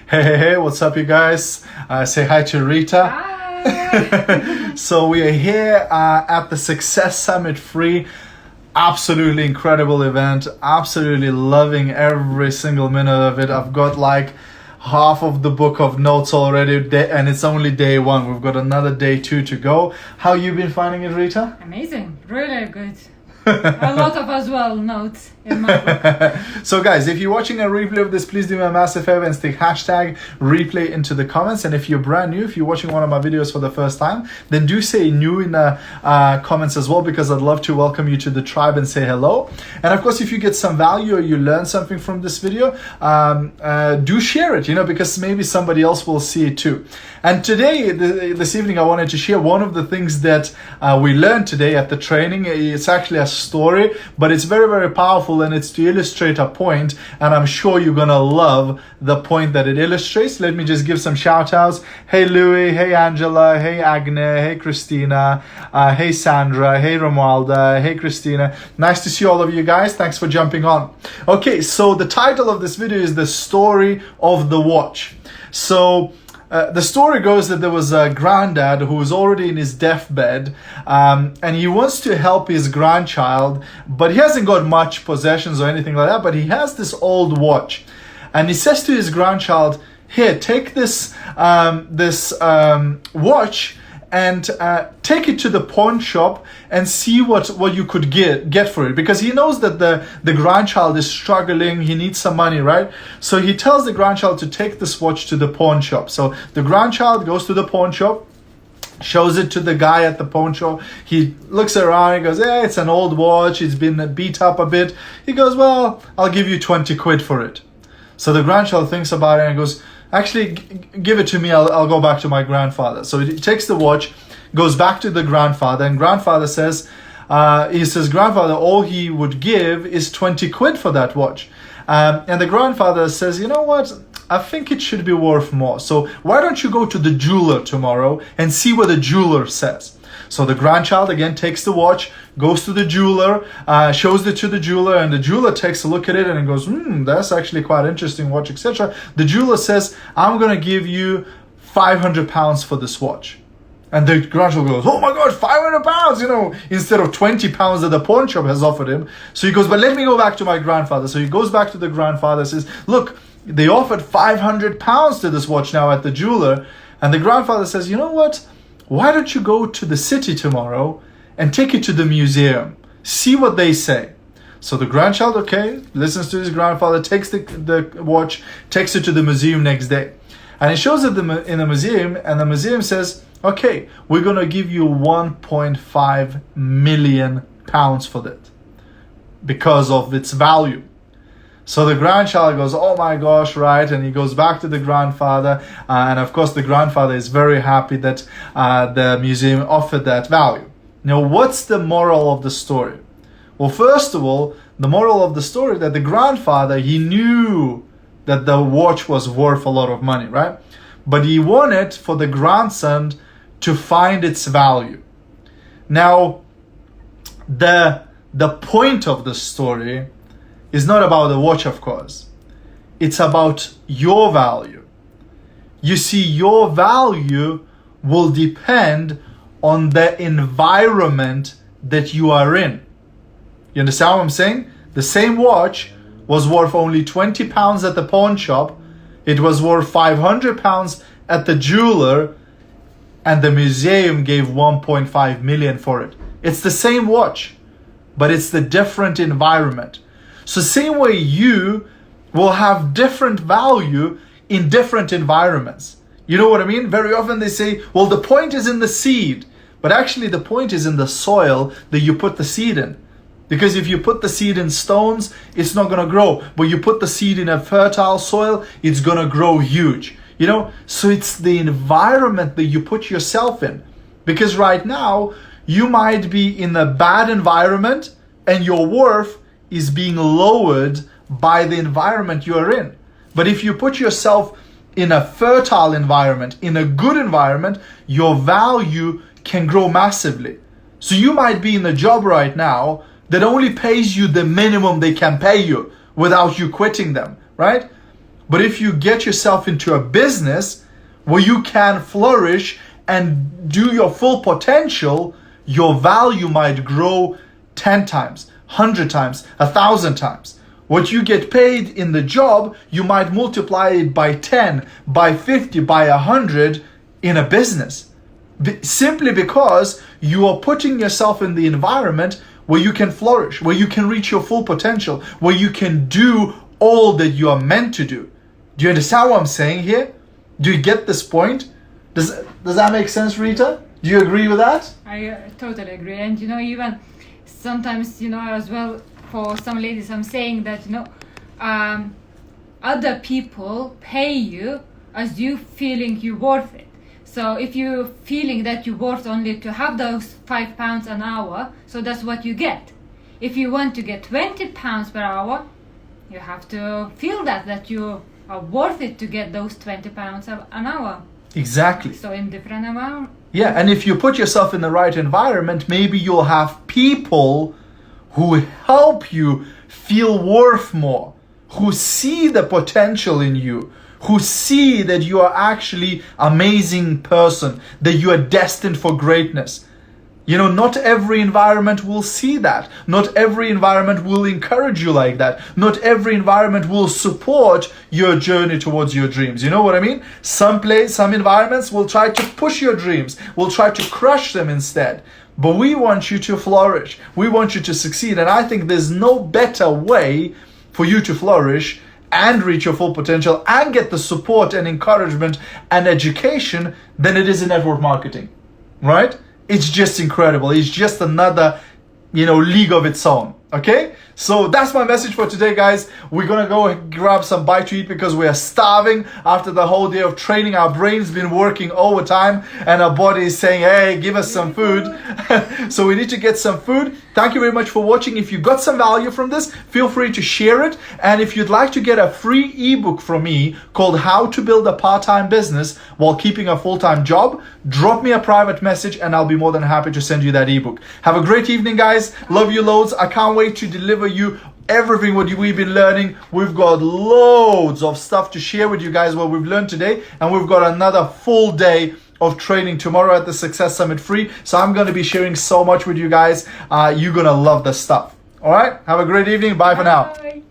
Hey, what's up, you guys? Say hi to Rita. Hi. So we are here at the Success Summit Free. Absolutely incredible event. Absolutely loving every single minute of it. I've got like half of the book of notes already, and it's only day one. We've got another day two to go. How you been finding it, Rita? Amazing. Really good. A lot of as well notes in my book. So guys, if you're watching a replay of this, please do me a massive favor and stick hashtag replay into the comments. And if you're brand new, if you're watching one of my videos for the first time, then do say new in the comments as well, because I'd love to welcome you to the tribe and say hello. And of course, if you get some value or you learn something from this video, do share it, because maybe somebody else will see it too. And today, this evening, I wanted to share one of the things that we learned today at the training. It's actually a story, but it's very, very powerful, and it's to illustrate a point, and I'm sure you're gonna love the point that it illustrates. Let me just give some shout outs. Hey Louis, hey Angela, hey Agne, hey Christina, hey Sandra, hey Romualda, hey Christina. Nice to see all of you guys. Thanks for jumping on. Okay, so the title of this video is The Story of the Watch. So the story goes that there was a granddad who was already in his deathbed, and he wants to help his grandchild, but he hasn't got much possessions or anything like that, but he has this old watch. And he says to his grandchild, here, take this watch and take it to the pawn shop and see what you could get for it, because he knows that the grandchild is struggling. He needs some money, right? So he tells the grandchild to take this watch to the pawn shop. So the grandchild goes to the pawn shop, shows it to the guy at the pawn shop. He looks around, he goes, yeah, it's an old watch, it's been beat up a bit. He goes, well, I'll give you 20 quid for it. So the grandchild thinks about it and goes, actually, give it to me, I'll go back to my grandfather. So he takes the watch, goes back to the grandfather, and grandfather says, grandfather, all he would give is 20 quid for that watch. And the grandfather says, you know what, I think it should be worth more. So why don't you go to the jeweler tomorrow and see what the jeweler says? So the grandchild again takes the watch, goes to the jeweler, shows it to the jeweler, and the jeweler takes a look at it and goes, that's actually quite interesting watch, etc. The jeweler says, I'm going to give you £500 for this watch. And the grandchild goes, oh my God, £500, instead of £20 that the pawn shop has offered him. So he goes, but let me go back to my grandfather. So he goes back to the grandfather, says, look, they offered £500 to this watch now at the jeweler. And the grandfather says, you know what? Why don't you go to the city tomorrow and take it to the museum? See what they say. So the grandchild, okay, listens to his grandfather, takes the watch, takes it to the museum next day. And he shows it in the museum, and the museum says, okay, we're going to give you £1.5 million for that because of its value. So the grandchild goes, oh my gosh, right? And he goes back to the grandfather. And of course, the grandfather is very happy that the museum offered that value. Now, what's the moral of the story? Well, first of all, the moral of the story that the grandfather, he knew that the watch was worth a lot of money, right? But he wanted for the grandson to find its value. Now, the point of the story is not about the watch, of course. It's about your value. You see, your value will depend on the environment that you are in. You understand what I'm saying? The same watch was worth only £20 at the pawn shop. It was worth £500 at the jeweler, and the museum gave 1.5 million for it. It's the same watch, but it's the different environment. So same way, you will have different value in different environments. You know what I mean? Very often they say, well, the point is in the seed, but actually the point is in the soil that you put the seed in. Because if you put the seed in stones, it's not going to grow. But you put the seed in a fertile soil, it's going to grow huge. So it's the environment that you put yourself in. Because right now, you might be in a bad environment and your worth is being lowered by the environment you are in. But if you put yourself in a fertile environment, in a good environment, your value can grow massively. So you might be in a job right now that only pays you the minimum they can pay you without you quitting them, right? But if you get yourself into a business where you can flourish and do your full potential, your value might grow 10 times, 100 times, 1,000 times. What you get paid in the job, you might multiply it by 10, by 50, by 100 in a business. Simply because you are putting yourself in the environment where you can flourish, where you can reach your full potential, where you can do all that you are meant to do. Do you understand what I'm saying here? Do you get this point? Does that make sense, Rita? Do you agree with that? I totally agree. And even sometimes, as well, for some ladies, I'm saying that, other people pay you as you feeling you worth it. So if you're feeling that you're worth only to have those £5 an hour, so that's what you get. If you want to get £20 per hour, you have to feel that you are worth it to get those £20 an hour. Exactly. So in different amount. Yeah, and if you put yourself in the right environment, maybe you'll have people who help you feel worth more, who see the potential in you, who see that you are actually amazing person, that you are destined for greatness. Not every environment will see that. Not every environment will encourage you like that. Not every environment will support your journey towards your dreams. You know what I mean? Some environments will try to push your dreams, will try to crush them instead. But we want you to flourish. We want you to succeed. And I think there's no better way for you to flourish and reach your full potential and get the support and encouragement and education than it is in network marketing, right? It's just incredible. It's just another, league of its own. Okay? So that's my message for today, guys. We're gonna go grab some bite to eat because we are starving after the whole day of training. Our brain's been working overtime and our body is saying, hey, give us some food. So we need to get some food. Thank you very much for watching. If you got some value from this, feel free to share it. And if you'd like to get a free ebook from me called How to Build a Part-Time Business While Keeping a Full-Time Job, drop me a private message and I'll be more than happy to send you that ebook. Have a great evening, guys. Love you loads. I can't wait to deliver you everything what we've been learning. We've got loads of stuff to share with you guys what we've learned today, and we've got another full day of training tomorrow at the Success Summit free. So I'm going to be sharing so much with you guys. You're going to love this stuff. All right, have a great evening. Bye for now. Bye.